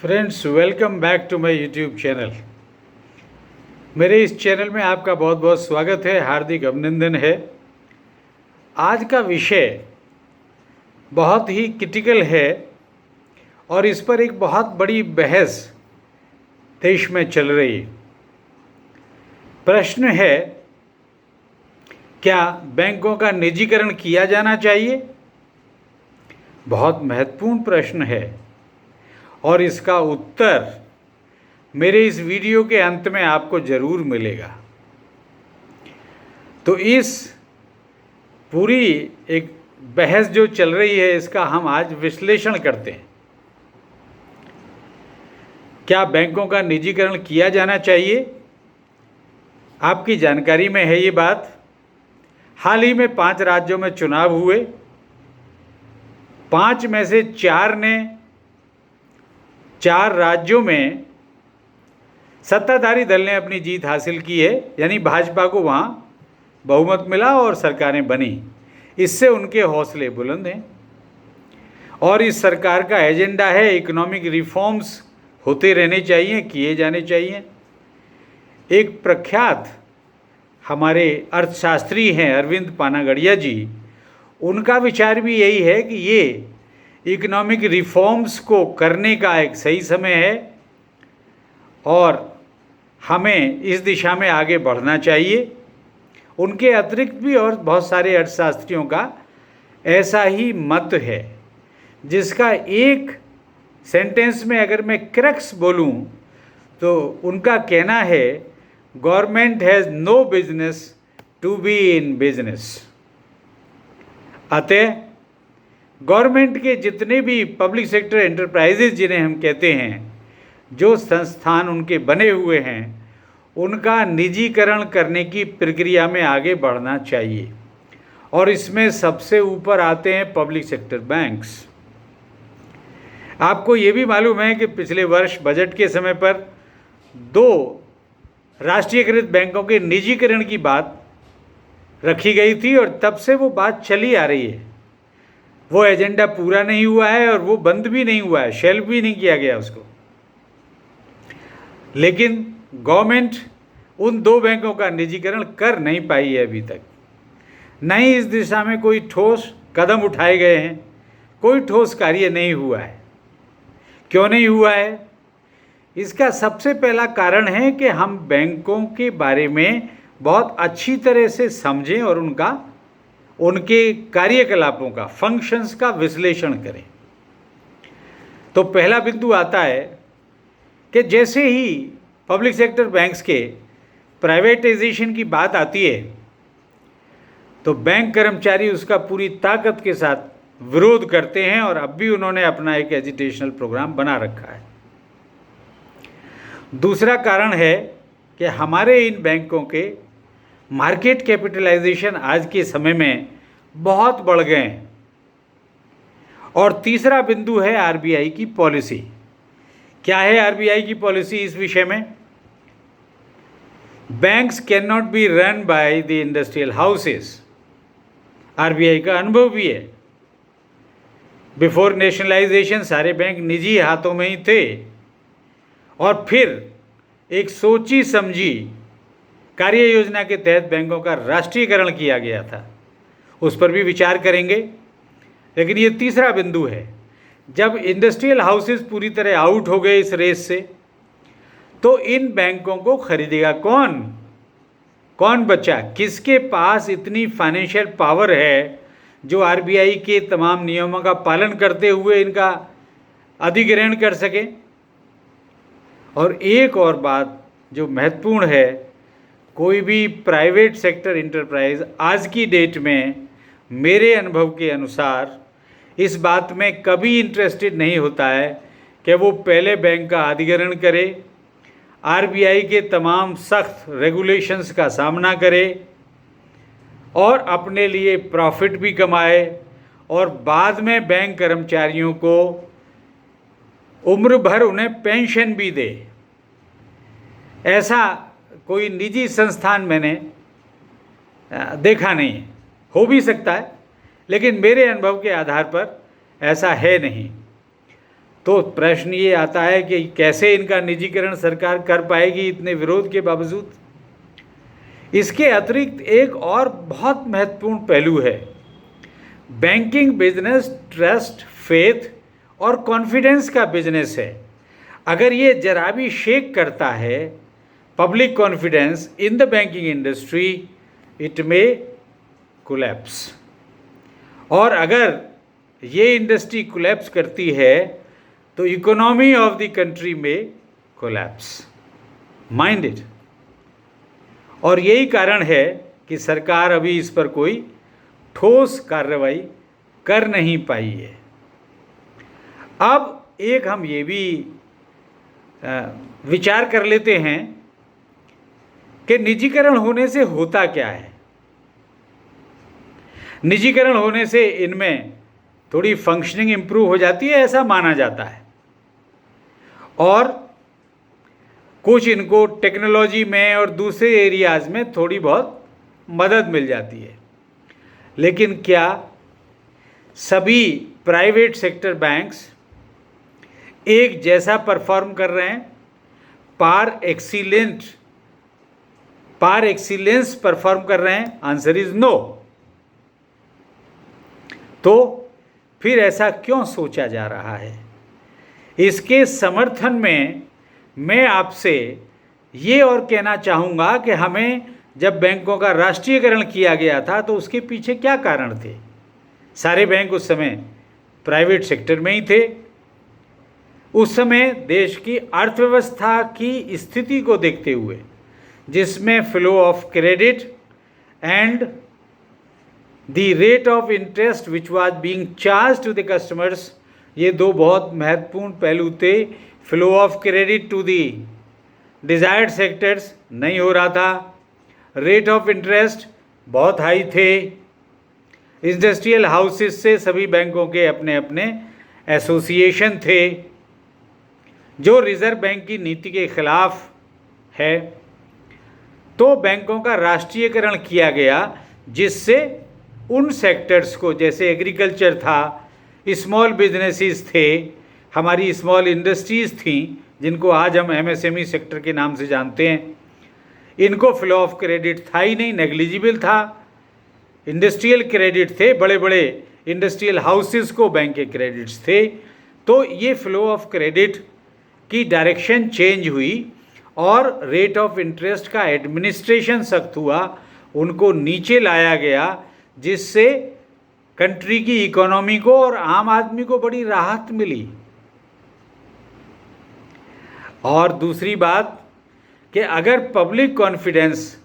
Friends, welcome back to my YouTube channel. मेरे इस channel में आपका बहुत बहुत स्वागत है, हार्दिक अभिनंदन है। आज का विषय बहुत ही क्रिटिकल है और इस पर एक बहुत बड़ी बहस देश में चल रही है। प्रश्न है, क्या बैंकों का निजीकरण किया जाना चाहिए? बहुत महत्वपूर्ण प्रश्न है और इसका उत्तर मेरे इस वीडियो के अंत में आपको ज़रूर मिलेगा। तो इस पूरी एक बहस जो चल रही है, इसका हम आज विश्लेषण करते हैं। क्या बैंकों का निजीकरण किया जाना चाहिए? आपकी जानकारी में है ये बात। हाल ही में 5 राज्यों में चुनाव हुए। 5 में से 4 राज्यों में सत्ताधारी दल ने अपनी जीत हासिल की है, यानी भाजपा को वहाँ बहुमत मिला और सरकारें बनी। इससे उनके हौसले बुलंद हैं और इस सरकार का एजेंडा है इकोनॉमिक रिफॉर्म्स होते रहने चाहिए, किए जाने चाहिए। एक प्रख्यात हमारे अर्थशास्त्री हैं अरविंद पानागड़िया जी, उनका विचार भी यही है कि ये इकोनॉमिक रिफॉर्म्स को करने का एक सही समय है और हमें इस दिशा में आगे बढ़ना चाहिए। उनके अतिरिक्त भी और बहुत सारे अर्थशास्त्रियों का ऐसा ही मत है, जिसका एक सेंटेंस में अगर मैं क्रक्स बोलूं तो उनका कहना है, government has no business to be in business. अतः गवर्नमेंट के जितने भी पब्लिक सेक्टर एंटरप्राइजेज जिन्हें हम कहते हैं, जो संस्थान उनके बने हुए हैं, उनका निजीकरण करने की प्रक्रिया में आगे बढ़ना चाहिए और इसमें सबसे ऊपर आते हैं पब्लिक सेक्टर बैंक्स। आपको ये भी मालूम है कि पिछले वर्ष बजट के समय पर 2 राष्ट्रीयकृत बैंकों के निजीकरण की बात रखी गई थी और तब से वो बात चली आ रही है। वो एजेंडा पूरा नहीं हुआ है और वो बंद भी नहीं हुआ है, शेल्फ भी नहीं किया गया उसको। लेकिन गवर्नमेंट उन 2 बैंकों का निजीकरण कर नहीं पाई है अभी तक। न ही इस दिशा में कोई ठोस कदम उठाए गए हैं, कोई ठोस कार्य नहीं हुआ है। क्यों नहीं हुआ है? इसका सबसे पहला कारण है कि हम बैंकों के बारे में बहुत अच्छी तरह से समझें और उनके कार्यकलापों का, फंक्शंस का विश्लेषण करें। तो पहला बिंदु आता है कि जैसे ही पब्लिक सेक्टर बैंक्स के प्राइवेटाइजेशन की बात आती है तो बैंक कर्मचारी उसका पूरी ताकत के साथ विरोध करते हैं और अब भी उन्होंने अपना एक एजिटेशनल प्रोग्राम बना रखा है। दूसरा कारण है कि हमारे इन बैंकों के मार्केट कैपिटलाइजेशन आज के समय में बहुत बढ़ गए हैं। और तीसरा बिंदु है आरबीआई की पॉलिसी। क्या है आरबीआई की पॉलिसी इस विषय में? Banks can not be run by the industrial houses. RBI का अनुभव भी है। बिफोर नेशनलाइजेशन सारे बैंक निजी हाथों में ही थे और फिर एक सोची समझी कार्य योजना के तहत बैंकों का राष्ट्रीयकरण किया गया था। उस पर भी विचार करेंगे। लेकिन ये तीसरा बिंदु है, जब इंडस्ट्रियल हाउसेस पूरी तरह आउट हो गए इस रेस से, तो इन बैंकों को खरीदेगा कौन? कौन बचा? किसके पास इतनी फाइनेंशियल पावर है जो आरबीआई के तमाम नियमों का पालन करते हुए इनका अधिग्रहण कर सके? और एक और बात जो महत्वपूर्ण है, कोई भी प्राइवेट सेक्टर एंटरप्राइज आज की डेट में मेरे अनुभव के अनुसार इस बात में कभी इंटरेस्टेड नहीं होता है कि वो पहले बैंक का अधिग्रहण करे, आरबीआई के तमाम सख्त रेगुलेशंस का सामना करे और अपने लिए प्रॉफिट भी कमाए और बाद में बैंक कर्मचारियों को उम्र भर उन्हें पेंशन भी दे। ऐसा कोई निजी संस्थान मैंने देखा नहीं है। हो भी सकता है, लेकिन मेरे अनुभव के आधार पर ऐसा है नहीं। तो प्रश्न ये आता है कि कैसे इनका निजीकरण सरकार कर पाएगी इतने विरोध के बावजूद। इसके अतिरिक्त एक और बहुत महत्वपूर्ण पहलू है, बैंकिंग बिजनेस ट्रस्ट, फेथ और कॉन्फिडेंस का बिजनेस है। अगर ये जरा भी शेक करता है public confidence in the banking industry, it may collapse. और अगर ये इंडस्ट्री कोलैप्स करती है तो इकोनॉमी ऑफ द कंट्री में कोलैप्स, माइंड इट। और यही कारण है कि सरकार अभी इस पर कोई ठोस कार्रवाई कर नहीं पाई है। अब एक हम ये भी विचार कर लेते हैं कि निजीकरण होने से होता क्या है। निजीकरण होने से इनमें थोड़ी फंक्शनिंग इंप्रूव हो जाती है, ऐसा माना जाता है, और कुछ इनको टेक्नोलॉजी में और दूसरे एरियाज़ में थोड़ी बहुत मदद मिल जाती है। लेकिन क्या सभी प्राइवेट सेक्टर बैंक्स एक जैसा परफॉर्म कर रहे हैं, पार एक्सीलेंस परफॉर्म कर रहे हैं? Answer is no. तो फिर ऐसा क्यों सोचा जा रहा है? इसके समर्थन में मैं आपसे ये और कहना चाहूँगा कि हमें जब बैंकों का राष्ट्रीयकरण किया गया था तो उसके पीछे क्या कारण थे। सारे बैंक उस समय प्राइवेट सेक्टर में ही थे। उस समय देश की अर्थव्यवस्था की स्थिति को देखते हुए, जिसमें flow of credit and the rate of interest which was being charged to the customers, ये दो बहुत महत्वपूर्ण पहलू थे। Flow of credit to the desired sectors नहीं हो रहा था, रेट ऑफ इंटरेस्ट बहुत हाई थे। इंडस्ट्रियल हाउसेस से सभी बैंकों के अपने अपने एसोसिएशन थे, जो रिजर्व बैंक की नीति के खिलाफ है। तो बैंकों का राष्ट्रीयकरण किया गया, जिससे उन सेक्टर्स को, जैसे एग्रीकल्चर था, स्मॉल बिजनेसेस थे, हमारी स्मॉल इंडस्ट्रीज़ थी, जिनको आज हम एमएसएमई सेक्टर के नाम से जानते हैं, इनको फ्लो ऑफ क्रेडिट था ही नहीं, नेग्लिजिबल था। इंडस्ट्रियल क्रेडिट थे, बड़े बड़े इंडस्ट्रियल हाउसेस को बैंक के क्रेडिट्स थे। तो ये फ्लो ऑफ क्रेडिट की डायरेक्शन चेंज हुई और रेट ऑफ इंटरेस्ट का एडमिनिस्ट्रेशन सख्त हुआ, उनको नीचे लाया गया, जिससे कंट्री की इकोनॉमी को और आम आदमी को बड़ी राहत मिली। और दूसरी बात कि अगर public confidence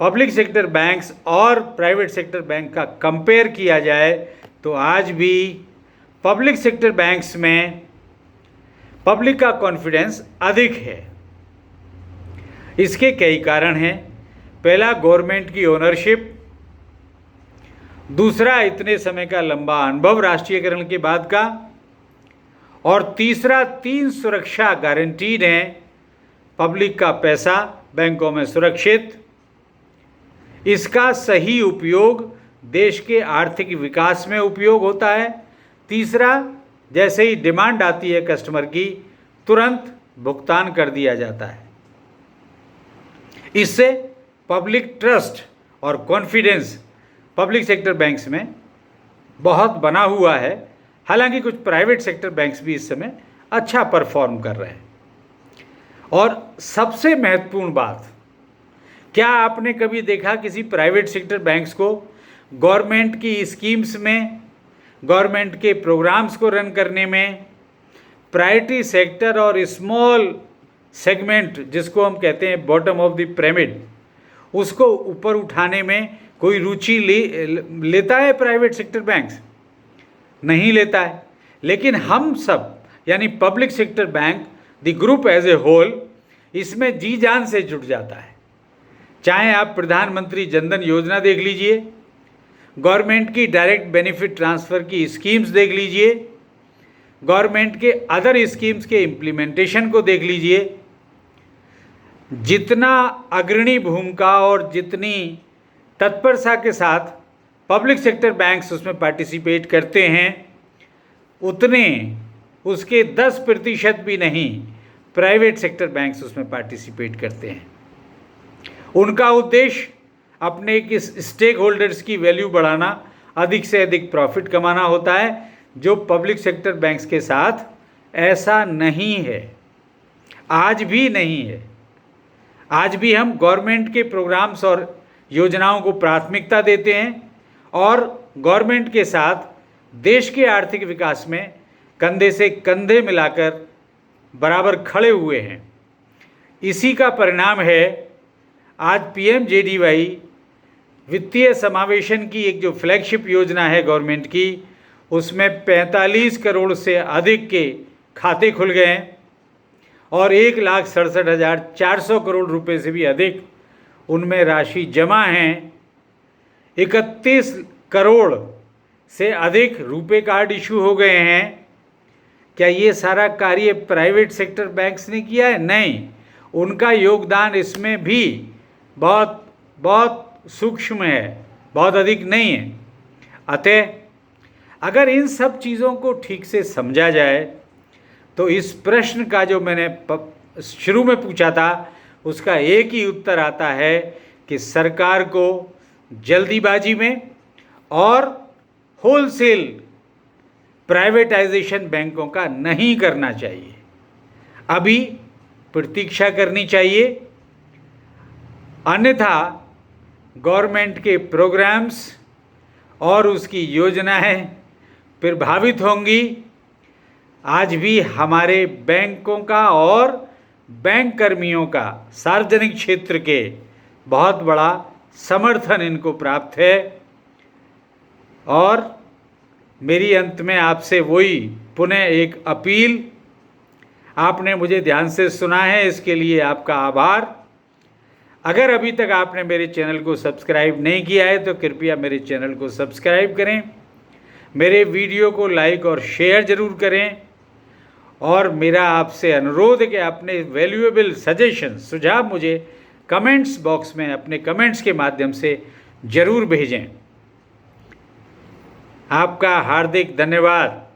public sector banks और प्राइवेट सेक्टर बैंक का कंपेयर किया जाए तो आज भी पब्लिक सेक्टर बैंक्स में पब्लिक का कॉन्फिडेंस अधिक है। इसके कई कारण हैं। पहला, गवर्नमेंट की ओनरशिप। दूसरा, इतने समय का लंबा अनुभव राष्ट्रीयकरण के बाद का। और तीसरा, 3 सुरक्षा गारंटीड हैं। पब्लिक का पैसा बैंकों में सुरक्षित, इसका सही उपयोग देश के आर्थिक विकास में उपयोग होता है। तीसरा, जैसे ही डिमांड आती है कस्टमर की, तुरंत भुगतान कर दिया जाता है। इससे पब्लिक ट्रस्ट और कॉन्फिडेंस पब्लिक सेक्टर बैंक्स में बहुत बना हुआ है। हालांकि कुछ प्राइवेट सेक्टर बैंक्स भी इस समय अच्छा परफॉर्म कर रहे हैं। और सबसे महत्वपूर्ण बात, क्या आपने कभी देखा किसी प्राइवेट सेक्टर बैंक्स को गवर्नमेंट की स्कीम्स में, गवर्नमेंट के प्रोग्राम्स को रन करने में, प्रायोरिटी सेक्टर और स्मॉल सेगमेंट जिसको हम कहते हैं बॉटम ऑफ द पिरामिड, उसको ऊपर उठाने में कोई रुचि लेता है प्राइवेट सेक्टर बैंक्स? नहीं लेता है। लेकिन हम सब यानी public sector bank, the group as a whole, इसमें जी जान से जुट जाता है। चाहे आप प्रधानमंत्री जनधन योजना देख लीजिए, गवर्नमेंट की डायरेक्ट बेनिफिट ट्रांसफ़र की स्कीम्स देख लीजिए, गवर्नमेंट के अदर स्कीम्स के इम्प्लीमेंटेशन को देख लीजिए। जितना अग्रणी भूमिका और जितनी तत्परता के साथ पब्लिक सेक्टर बैंक्स उसमें पार्टिसिपेट करते हैं, उतने उसके 10% भी नहीं प्राइवेट सेक्टर बैंक्स उसमें पार्टिसिपेट करते हैं। उनका उद्देश्य अपने किस स्टेक होल्डर्स की वैल्यू बढ़ाना, अधिक से अधिक प्रॉफिट कमाना होता है, जो पब्लिक सेक्टर बैंक्स के साथ ऐसा नहीं है, आज भी नहीं है। आज भी हम गवर्नमेंट के प्रोग्राम्स और योजनाओं को प्राथमिकता देते हैं और गवर्नमेंट के साथ देश के आर्थिक विकास में कंधे से कंधे मिलाकर बराबर खड़े हुए हैं। इसी का परिणाम है आज PMJDY वित्तीय समावेशन की एक जो फ्लैगशिप योजना है गवर्नमेंट की, उसमें 45 करोड़ से अधिक के खाते खुल गए हैं और 1,67,400 करोड़ रुपए से भी अधिक उनमें राशि जमा हैं। 31 करोड़ से अधिक रुपए कार्ड इशू हो गए हैं। क्या ये सारा कार्य प्राइवेट सेक्टर बैंक्स ने किया है? नहीं, उनका योगदान इसमें भी बहुत बहुत सूक्ष्म है, बहुत अधिक नहीं है। अतः अगर इन सब चीज़ों को ठीक से समझा जाए तो इस प्रश्न का जो मैंने शुरू में पूछा था उसका एक ही उत्तर आता है कि सरकार को जल्दीबाजी में और होलसेल प्राइवेटाइजेशन बैंकों का नहीं करना चाहिए। अभी प्रतीक्षा करनी चाहिए, अन्यथा गवर्नमेंट के प्रोग्राम्स और उसकी योजनाएं प्रभावित होंगी। आज भी हमारे बैंकों का और बैंक कर्मियों का सार्वजनिक क्षेत्र के बहुत बड़ा समर्थन इनको प्राप्त है। और मेरी अंत में आपसे वही पुनः एक अपील, आपने मुझे ध्यान से सुना है, इसके लिए आपका आभार। अगर अभी तक आपने मेरे चैनल को सब्सक्राइब नहीं किया है तो कृपया मेरे चैनल को सब्सक्राइब करें, मेरे वीडियो को लाइक और शेयर ज़रूर करें और मेरा आपसे अनुरोध है कि अपने वैल्यूएबल सजेशन, सुझाव मुझे कमेंट्स बॉक्स में अपने कमेंट्स के माध्यम से ज़रूर भेजें। आपका हार्दिक धन्यवाद।